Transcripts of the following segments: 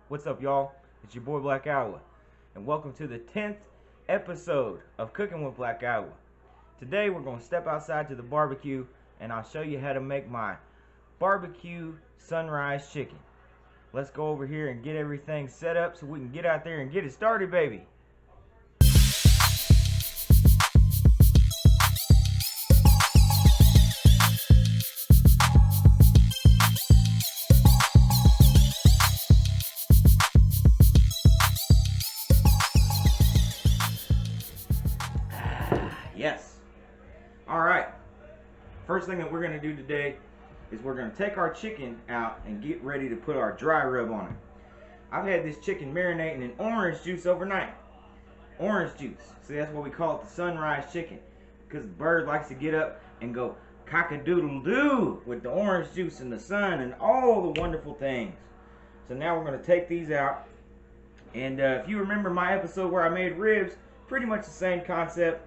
What's up, y'all? It's your boy Black Iowa, and welcome to the 10th episode of Cooking with Black Iowa. Today, we're going to step outside to the barbecue, and I'll show you how to make my barbecue sunrise chicken. Let's go over here and get everything set up so we can get out there and get it started, baby. Yes. Alright. First thing that we're going to do today is we're going to take our chicken out and get ready to put our dry rub on it. I've had this chicken marinating in orange juice overnight. Orange juice. See, that's what we call it, the sunrise chicken. Because the bird likes to get up and go cock-a-doodle-doo with the orange juice and the sun and all the wonderful things. So now we're going to take these out. And if you remember my episode where I made ribs, pretty much the same concept.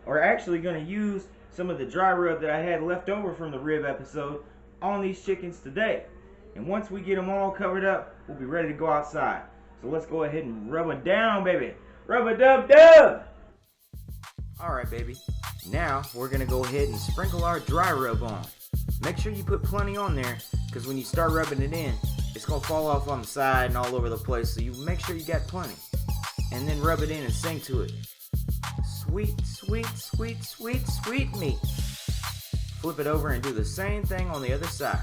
We're actually going to use some of the dry rub that I had left over from the rib episode on these chickens today. And once we get them all covered up, we'll be ready to go outside. So let's go ahead and rub it down, baby. Rub-a-dub-dub! Alright, baby. Now we're going to go ahead and sprinkle our dry rub on. Make sure you put plenty on there, because when you start rubbing it in, it's going to fall off on the side and all over the place. So you make sure you got plenty. And then rub it in and sing to it. Sweet, sweet, sweet, sweet, sweet meat. Flip it over and do the same thing on the other side.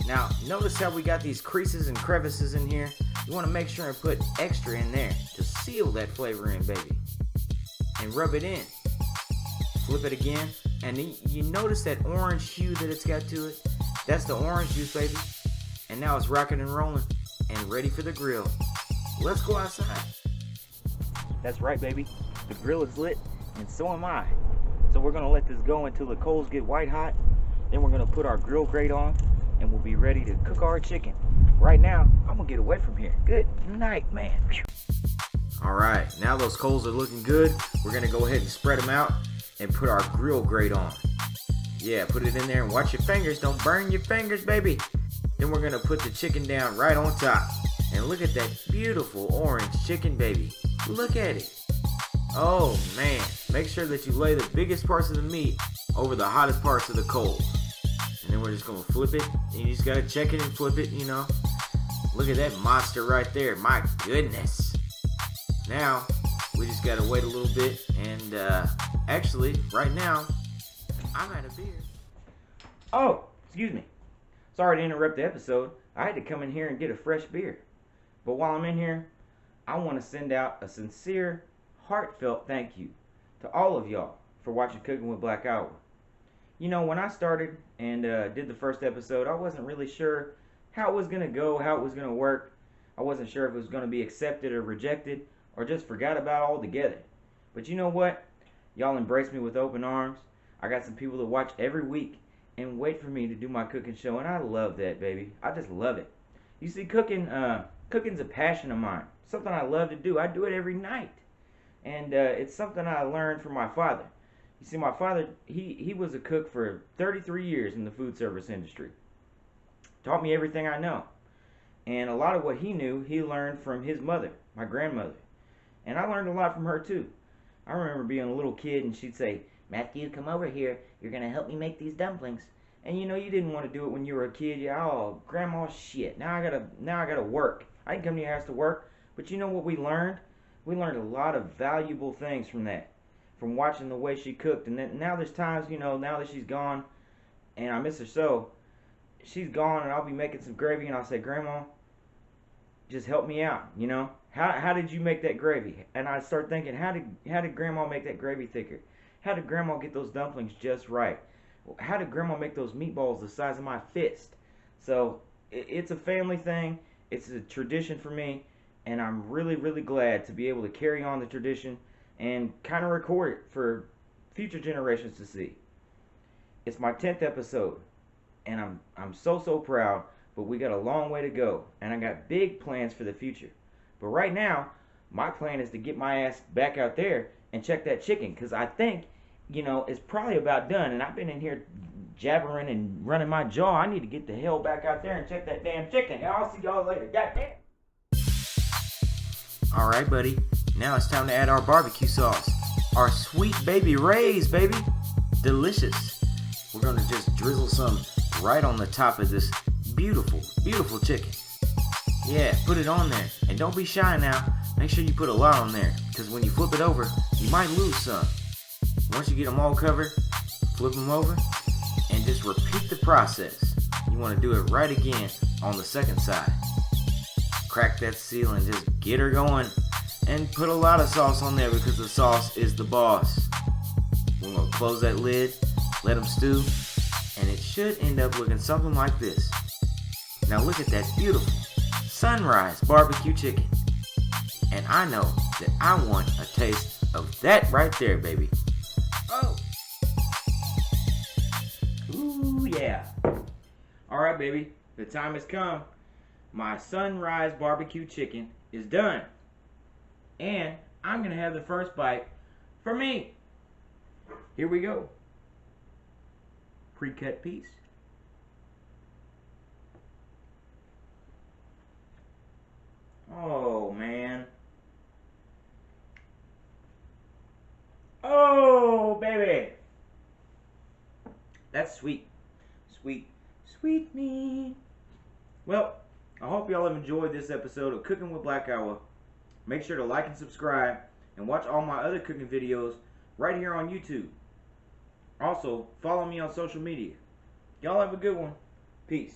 Now, notice how we got these creases and crevices in here. You want to make sure and put extra in there to seal that flavor in, baby. And rub it in. Flip it again. And then you notice that orange hue that it's got to it? That's the orange juice, baby. And now it's rocking and rolling and ready for the grill. Let's go outside. That's right, baby. The grill is lit, and so am I. So we're going to let this go until the coals get white hot. Then we're going to put our grill grate on, and we'll be ready to cook our chicken. Right now, I'm going to get away from here. Good night, man. Alright, now those coals are looking good. We're going to go ahead and spread them out and put our grill grate on. Yeah, put it in there and watch your fingers. Don't burn your fingers, baby. Then we're going to put the chicken down right on top. And look at that beautiful orange chicken, baby. Look at it. Oh man, make sure that you lay the biggest parts of the meat over the hottest parts of the coals. And then we're just going to flip it. And you just got to check it and flip it, you know. Look at that monster right there. My goodness. Now, we just got to wait a little bit. And actually, right now, I'm out of beer. Oh, excuse me. Sorry to interrupt the episode. I had to come in here and get a fresh beer. But while I'm in here, I want to send out a sincere, heartfelt thank you to all of y'all for watching Cooking with Black Iowa. You know, when I started and did the first episode, I wasn't really sure how it was going to go, how it was going to work. I wasn't sure if it was going to be accepted or rejected or just forgot about altogether. But you know what? Y'all embraced me with open arms. I got some people that watch every week and wait for me to do my cooking show, and I love that, baby. I just love it. You see, cooking's a passion of mine. Something I love to do. I do it every night. And it's something I learned from my father. You see, my father, he was a cook for 33 years in the food service industry. Taught me everything I know. And a lot of what he knew, he learned from his mother, my grandmother. And I learned a lot from her too. I remember being a little kid and she'd say, "Matthew, come over here. You're going to help me make these dumplings." And you know, you didn't want to do it when you were a kid. Oh, grandma, shit. Now I gotta work. I didn't come to your house to work. But you know what we learned? We learned a lot of valuable things from that, from watching the way she cooked. And then now there's times, you know, now that she's gone, and I miss her so, she's gone and I'll be making some gravy and I'll say, "Grandma, just help me out, you know? How did you make that gravy?" And I start thinking, how did Grandma make that gravy thicker? How did Grandma get those dumplings just right? How did Grandma make those meatballs the size of my fist? So it's a family thing. It's a tradition for me. And I'm really, really glad to be able to carry on the tradition and kind of record it for future generations to see. It's my 10th episode, and I'm so proud, but we got a long way to go, and I got big plans for the future. But right now, my plan is to get my ass back out there and check that chicken, because I think, you know, it's probably about done, and I've been in here jabbering and running my jaw. I need to get the hell back out there and check that damn chicken. I'll see y'all later. Goddamn. Alright, buddy. Now it's time to add our barbecue sauce. Our sweet baby Ray's, baby. Delicious. We're going to just drizzle some right on the top of this beautiful, beautiful chicken. Yeah, put it on there. And don't be shy now. Make sure you put a lot on there, because when you flip it over, you might lose some. Once you get them all covered, flip them over, and just repeat the process. You want to do it right again on the second side. Crack that seal and just get her going. And put a lot of sauce on there, because the sauce is the boss. We're going to close that lid, let them stew, and it should end up looking something like this. Now look at that beautiful sunrise barbecue chicken. And I know that I want a taste of that right there, baby. Oh! Ooh, yeah. Alright, baby. The time has come. My sunrise barbecue chicken is done. And I'm going to have the first bite for me. Here we go. Pre-cut piece. Oh, man. Oh, baby. That's sweet. Sweet. Sweet me. Well, I hope y'all have enjoyed this episode of Cooking with Black Iowa. Make sure to like and subscribe and watch all my other cooking videos right here on YouTube. Also, follow me on social media. Y'all have a good one. Peace.